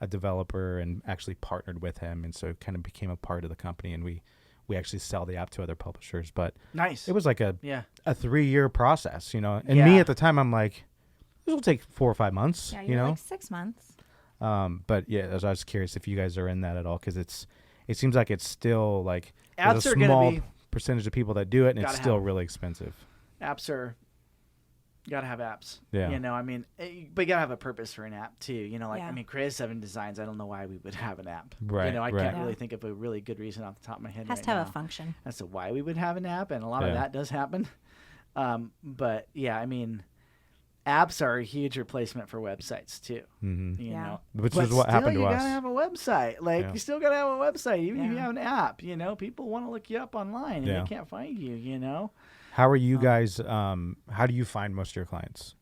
developer and actually partnered with him, and so it kind of became a part of the company, and we actually sell the app to other publishers. But Nice. it was like a Yeah. 3-year process, and Yeah. me at the time, I'm like, this will take 4 or 5 months, Yeah, you're like 6 months. But yeah, I was curious if you guys are in that at all, because it seems like it's still like Apps there's a are gonna small be- percentage of people that do it, and it's Gotta still have 'em. really expensive. Apps are, you gotta have apps. Yeah. I mean, but you gotta have a purpose for an app too. Yeah. I mean, Creative 7 Designs, I don't know why we would have an app. Right, I right. can't Yeah. really think of a really good reason off the top of my head Has right to have now a function. as to why we would have an app, and a lot of Yeah. that does happen. But yeah, I mean, apps are a huge replacement for websites too. Mm-hmm. You Yeah. know, Which But is what happened still, to you us. gotta have a website. Like Yeah. you still gotta have a website, even if you Yeah. have an app. People want to look you up online and Yeah. they can't find you. How are you guys? How do you find most of your clients?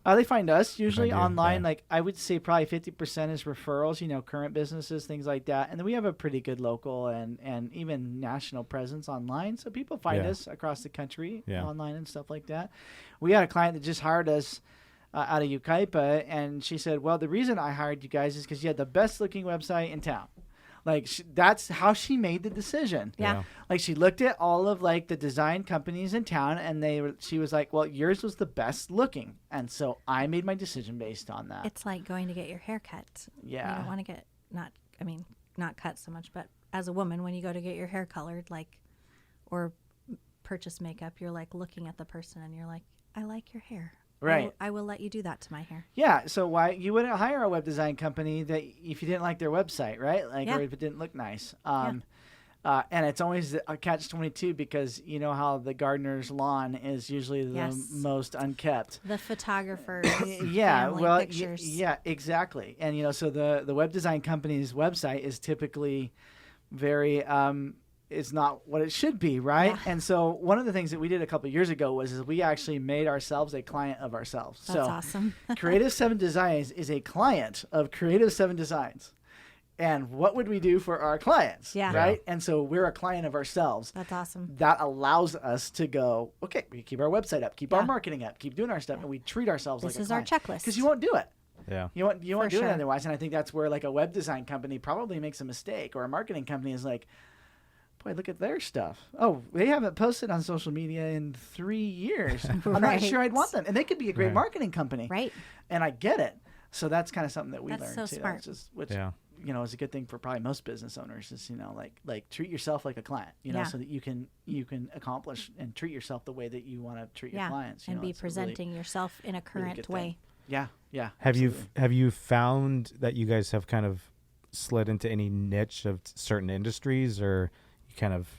They find us usually you, online. yeah. Like I would say, probably 50% is referrals. Current businesses, things like that, and then we have a pretty good local and even national presence online. So people find Yeah. us across the country Yeah. online and stuff like that. We had a client that just hired us out of Yucaipa, and she said, "Well, the reason I hired you guys is because you had the best looking website in town." Like that's how she made the decision. Yeah. Like she looked at all of like the design companies in town, and she was like, "Well, yours was the best looking," and so I made my decision based on that. It's like going to get your hair cut. Yeah. You don't want to get not cut so much, but as a woman, when you go to get your hair colored, or purchase makeup, you're like looking at the person and you're like, I like your hair. Right. I will let you do that to my hair. Yeah, so why you wouldn't hire a web design company that if you didn't like their website, right? Yeah. Or if it didn't look nice. And it's always a catch-22 because you know how the gardener's lawn is usually the Yes. most unkept. The photographer. Yeah, family well, pictures. yeah, exactly. And so the web design company's website is typically very it's not what it should be, right? Yeah. And so one of the things that we did a couple of years ago was we actually made ourselves a client of ourselves. That's awesome. Creative 7 Designs is a client of Creative 7 Designs. And what would we do for our clients? Yeah. Right? And so we're a client of ourselves. That's awesome. That allows us to go, okay, we keep our website up, keep our Yeah. marketing up, keep doing our stuff, and we treat ourselves This like a is our client. checklist. Because you won't do it. Yeah. You won't do sure. it otherwise. And I think that's where like a web design company probably makes a mistake, or a marketing company is like, boy, look at their stuff. Oh, they haven't posted on social media in 3 years. I'm not Right. sure I'd want them. And they could be a great Right. marketing company. Right? And I get it. So that's kind of something that we That's learned so too. smart. That's just, which Yeah. is a good thing for probably most business owners is like treat yourself like a client, Yeah. so that you can accomplish and treat yourself the way that you want to treat your Yeah. clients. And be it's a really- presenting yourself in a good current thing. way. Yeah, yeah. Have absolutely. you found that you guys have kind of slid into any niche of certain industries, or you kind of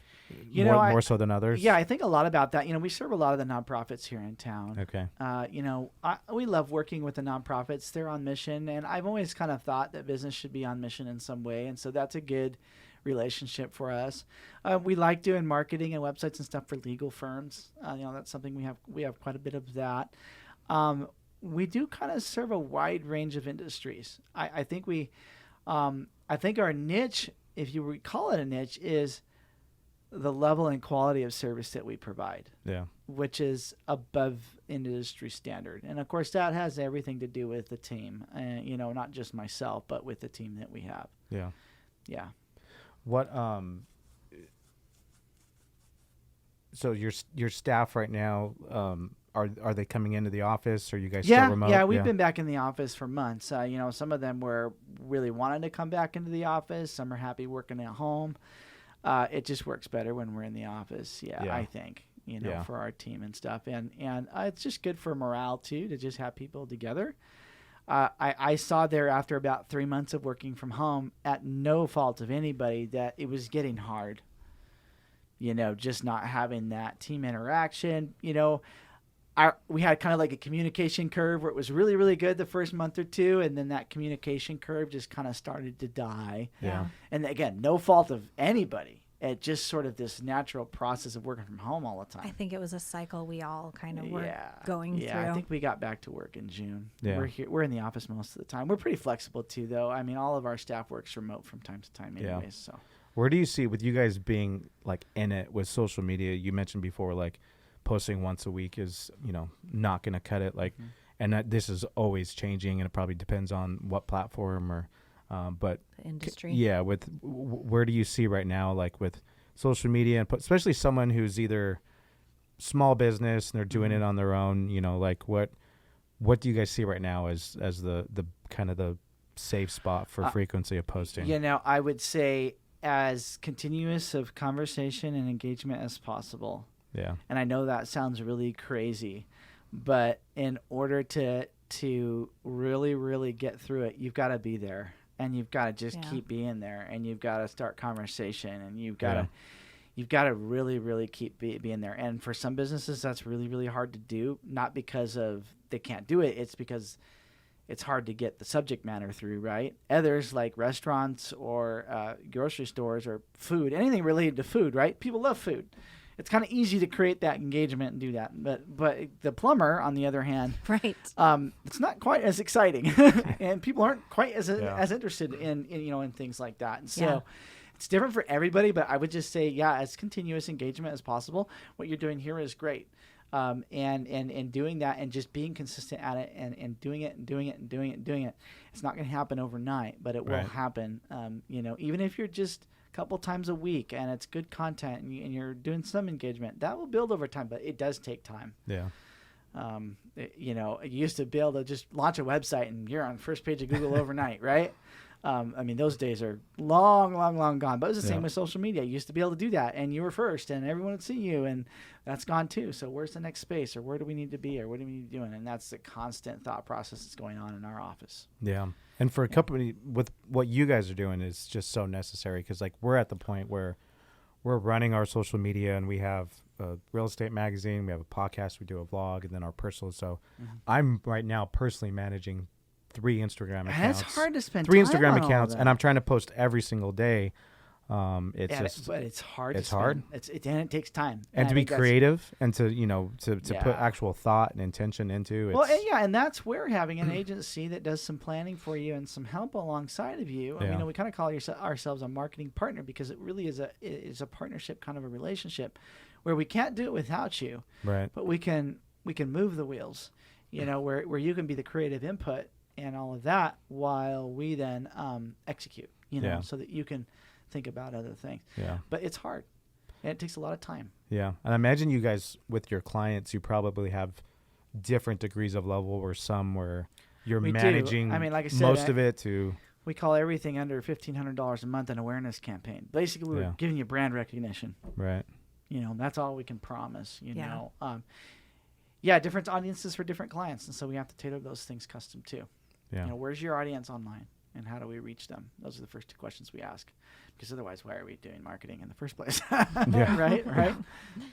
more so than others? Yeah, I think a lot about that. We serve a lot of the nonprofits here in town. Okay. We love working with the nonprofits. They're on mission, and I've always kind of thought that business should be on mission in some way, and so that's a good relationship for us. We like doing marketing and websites and stuff for legal firms. That's something we have quite a bit of that. We do kind of serve a wide range of industries. I think I think our niche, if you would call it a niche, is the level and quality of service that we provide, Yeah. which is above industry standard. And of course, that has everything to do with the team, not just myself, but with the team that we have. Yeah. Yeah. What so your staff right now, are they coming into the office, or are you guys still remote? Yeah, we've been back in the office for months. Some of them were really wanting to come back into the office. Some are happy working at home. It just works better when we're in the office. Yeah. I think, Yeah. for our team and stuff. And it's just good for morale too, to just have people together. I saw there after about 3 months of working from home, at no fault of anybody, that it was getting hard. Just not having that team interaction. We had kind of like a communication curve where it was really, really good the first month or two, and then that communication curve just kind of started to die. Yeah. And again, no fault of anybody. It's just sort of this natural process of working from home all the time. I think it was a cycle we all kind of were yeah. going yeah, through. I think we got back to work in June. Yeah. We're in the office most of the time. We're pretty flexible too, though. I mean, all of our staff works remote from time to time anyways. Yeah. So Where do you see, with you guys being like in it with social media, you mentioned before, like posting once a week is, not going to cut it. Like, and this is always changing, and it probably depends on what platform or, but The industry. yeah, where do you see right now, like with social media, and especially someone who's either small business and they're doing it on their own, like what do you guys see right now as the kind of the safe spot for frequency of posting? I would say as continuous of conversation and engagement as possible. Yeah. And I know that sounds really crazy, but in order to really, really get through it, you've got to be there, and you've got to just keep being there, and you've got to start conversation, and you've got to really, really keep being there. And for some businesses, that's really, really hard to do, not because of they can't do it. It's because it's hard to get the subject matter through, right? Others, like restaurants or grocery stores or food, anything related to food, right? People love food. It's kind of easy to create that engagement and do that. But the plumber, on the other hand, Right. it's not quite as exciting, and people aren't quite as interested in things like that. And so it's different for everybody. But I would just say, as continuous engagement as possible. What you're doing here is great. And doing that and just being consistent at it and doing it and doing it and doing it and doing it. It's not going to happen overnight, but it will happen. Even if you're just a couple times a week and it's good content and you're doing some engagement, that will build over time, but it does take time. Yeah. You used to be able to just launch a website and you're on first page of Google overnight, right? Those days are long, long, long gone. But it was the same with social media. You used to be able to do that, and you were first, and everyone would see you, and that's gone too. So where's the next space, or where do we need to be, or what do we need to be doing? And that's the constant thought process that's going on in our office. Yeah. And for a company with what you guys are doing is just so necessary, because like we're at the point where we're running our social media, and we have a real estate magazine, we have a podcast, we do a vlog, and then our personal. So I'm right now personally managing 3 Instagram accounts. And it's hard to spend 3 time Instagram on all accounts, that. and I'm trying to post every single day. But it's hard. It's to hard. Spend. And it takes time. And to I be think that's- creative and to put actual thought and intention into it. Well, and that's where having an agency that does some planning for you and some help alongside of you. Yeah. We kind of call ourselves a marketing partner, because it really is a partnership, kind of a relationship, where we can't do it without you. Right. But we can move the wheels, where you can be the creative input and all of that, while we then execute, so that you can think about other things. Yeah. But it's hard, and it takes a lot of time. Yeah. And I imagine you guys, with your clients, you probably have different degrees of level, or some where you're We do. managing like I said, most of it to. We call everything under $1,500 a month an awareness campaign. Basically, we're giving you brand recognition. Right. That's all we can promise, Yeah. Different audiences for different clients. And so we have to tailor those things custom too. Yeah. Where's your audience online, and how do we reach them? Those are the first 2 questions we ask, because otherwise, why are we doing marketing in the first place? Right.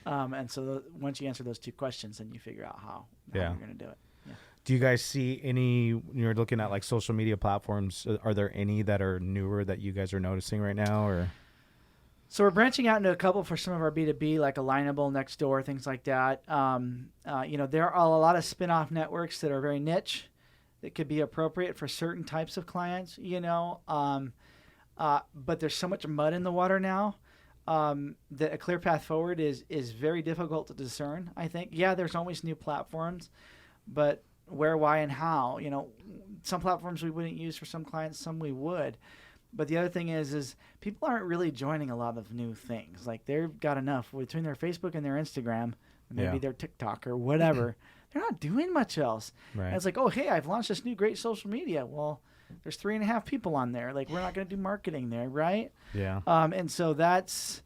And so once you answer those 2 questions, then you figure out how you're going to do it. Yeah. Do you guys see any, when you're looking at like social media platforms, are there any that are newer that you guys are noticing right now, or? So we're branching out into a couple for some of our B2B, like Alignable, Nextdoor, things like that. There are a lot of spin-off networks that are very niche, that could be appropriate for certain types of clients, but there's so much mud in the water now that a clear path forward is very difficult to discern, I think. Yeah, there's always new platforms, but where, why, and how? Some platforms we wouldn't use for some clients, some we would. But the other thing is people aren't really joining a lot of new things. Like, they've got enough between their Facebook and their Instagram, maybe their TikTok or whatever. They're not doing much else. Right. And it's like, oh, hey, I've launched this new great social media. Well, there's 3.5 people on there. Like, we're not going to do marketing there, right? Yeah. And so that's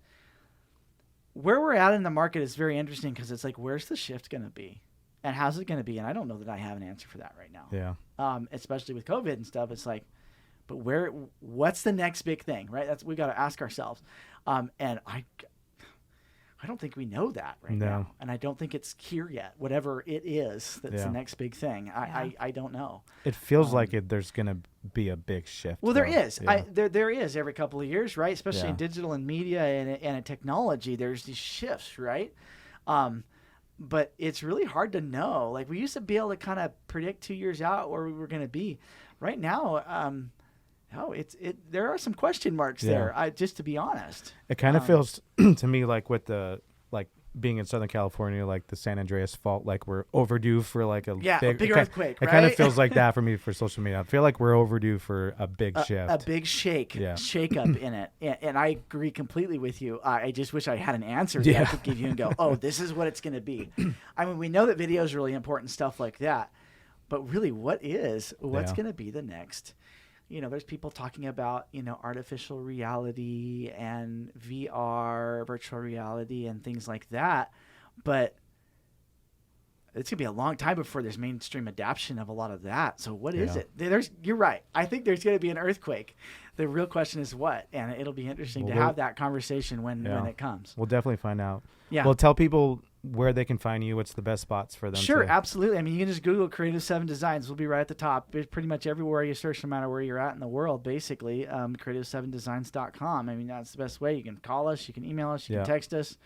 where we're at in the market. Is very interesting, because it's like, where's the shift going to be, and how's it going to be? And I don't know that I have an answer for that right now. Yeah. Especially with COVID and stuff. It's like, but what's the next big thing, right? We got to ask ourselves. And I don't think we know that right now. And I don't think it's here yet. Whatever it is, that's the next big thing. I don't know. It feels like there's going to be a big shift. Well, there though. is. Yeah. There is every couple of years, right? Especially in digital and media and in technology, there's these shifts, right? But it's really hard to know. Like, we used to be able to kind of predict 2 years out where we were going to be. Right now, there are some question marks there. Just to be honest, It kind of feels to me like with the being in Southern California, like the San Andreas fault, like we're overdue for like a big it earthquake, It kind of right? feels like that for me for social media. I feel like we're overdue for a big shift. A big shake up in it. And I agree completely with you. I just wish I had an answer that I could give you and go, oh, this is what it's going to be. I mean, we know that video is really important, stuff like that. But really, what's going to be the next? There's people talking about, artificial reality and VR, virtual reality and things like that. But it's going to be a long time before there's mainstream adoption of a lot of that. So what is it? You're right. I think there's going to be an earthquake. The real question is what? And it'll be interesting to have that conversation when it comes. We'll definitely find out. Yeah. Well, tell people where they can find you. What's the best spots for them? Sure, absolutely. I mean, you can just Google Creative 7 Designs. We'll be right at the top. It's pretty much everywhere you search, no matter where you're at in the world, basically. Creative7designs.com. I mean, that's the best way. You can call us. You can email us. You can text us.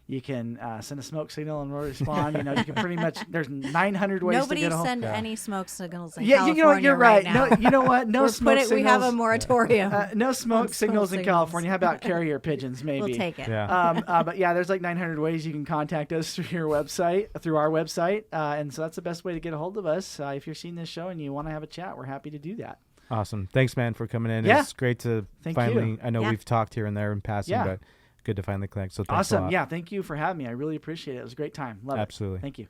You can send a smoke signal and we'll respond. You can pretty much. There's 900 ways Nobody to get a hold. send any smoke signals in Yeah, California you're right. now. No, you know what? No smoke signals. We have a moratorium. No smoke signals in signals. California. How about carrier pigeons? Maybe We'll take it. Yeah. But yeah, there's like 900 ways you can contact us through our website, and so that's the best way to get a hold of us. If you're seeing this show and you want to have a chat, we're happy to do that. Awesome. Thanks, man, for coming in. Yeah. It's great to Thank finally. you. I know we've talked here and there in passing, Yeah. but good to finally connect. So thanks a Awesome. lot. Yeah, thank you for having me. I really appreciate it. It was a great time. Love it. Absolutely. Thank you.